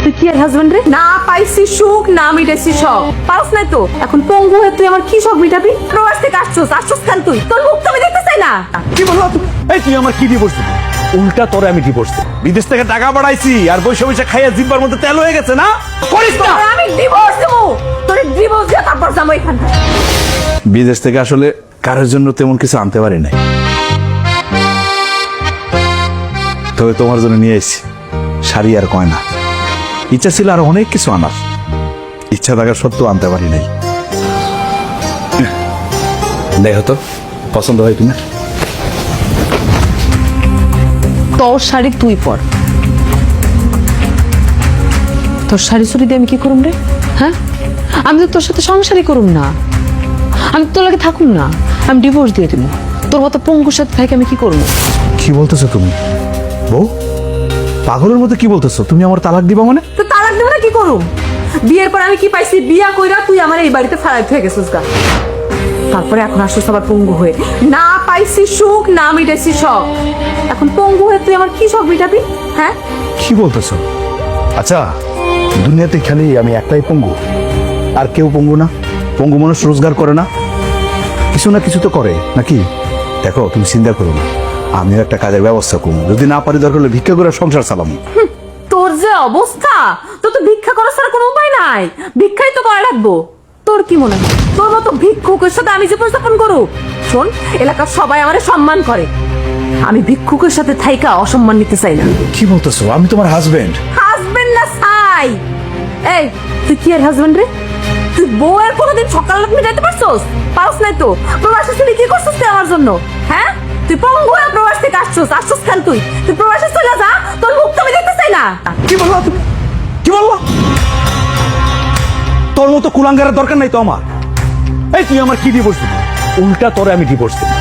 তুই কি আর হাজবেন্ড রে? না পাইছি সুখ, না মিটাইছি শখ। পারস নাই তো, এখন পঙ্গু হয়ে তুই আমার কি শখ মিটাবি? প্রবাস থেকে আসছস কেন তুই? তোর মুখ তো আমি দেখতে চাই না। কি বললা তুমি? এই তুই আমার কি ডিভোর্স দিবি? উল্টা তোরে আমি ডিভোর্স দিই। বিদেশ থেকে টাকা পাঠাইছি আর বৈশা বৈশা খাইয়া জিব্বার মধ্যে তেল হয়ে গেছে না? করিস না। তোরে আমি ডিভোর্স দেবো, তোরে ডিভোর্স দিয়ে তারপর যাবো এখান থেকে। বিদেশ থেকে আসলে কারোর জন্য তেমন কিছু আনতে পারি নাই, তবে তোমার জন্য নিয়ে এসেছি শাড়ি আর গয়না। ইচ্ছা ছিল আর অনেক কিছু আনার, ইচ্ছা থাকা সত্ত্বেও আনতে পারি নাই। দেখো তো পছন্দ হয় কিনা। তোর শাড়ি তুই পর। তোর শাড়ি চুরি দিয়ে আমি কি করুম রে? হ্যাঁ, আমি তো তোর সাথে সংসারই করুম না, আমি তোর লাগে থাকুম না, আমি ডিভোর্স দিয়ে দিব। তোর মতো পঙ্গুর সাথে থাকে আমি কি করবো? কি বলতেছো তুমি বউ? পাগলের মতো কি বলতেছো? তুমি আমার তালাক দিবা মানে? তো তালাক দেবো না কি করুম? বিয়ের পর আমি কি পাইছি? বিয়া কইরা তুই আমার এই বাড়িতে ফারাই হয়ে গেছিস গা। তারপরে এখন আসছিস আবার পঙ্গু হয়ে। না পাইছি সুখ, না মিটাইছি শখ। এখন পঙ্গু হয়ে তুই আমার কি শখ মিটাবি? হ্যাঁ, কি বলতেছো? আচ্ছা, দুনিয়াতে খালি আমি একটাই পঙ্গু, আর কেউ পঙ্গু না? পঙ্গু মানুষ রোজগার করে না? কিছু না কিছু তো করে নাকি? দেখো তুমি চিন্তা করো না, আমিও একটা কাজের ব্যবস্থা করবো। যদি না পারি দরকার হলে ভিক্ষা করে সংসার চালাবো। তোর যে অবস্থা, তোর তো ভিক্ষা করার ছাড়া কোনো উপায় নাই। ভিক্ষাই তো করা লাগবো। তোর কি মনে হয় তোর মতো ভিক্ষুকের সাথে আমি যে প্রস্থাপন করু? শোন, এলাকার সবাই আমারে সম্মান করে, আমি ভিক্ষুকের সাথে থাইকা অসম্মান নিতে চাই না। কি বলতেছো? আমি তোমার হাজবেন্ড। হাজবেন্ড না চাই। এই তুই কি আর হাজবেন্ড রে? তুই বউয়ের কোনোদিন সকাল রাত মিটাইতে পারছস? পারস নাই তো। প্রবাসে ছেলে কি করছস তুই আমার জন্য? হ্যাঁ, তুই পঙ্গু হয়ে প্রবাস থেকে আসছস কেন তুই? তুই প্রবাসে চলে যা, তোর মুখ তো আমি দেখতে চাই না। কি বললা তুমি? কি বললা? তোর মতো কুলাঙ্গারের দরকার নাই তো আমার। এই তুই আমার কি ডিভোর্স দিবি? উল্টা তোরে আমি ডিভোর্স দিবি।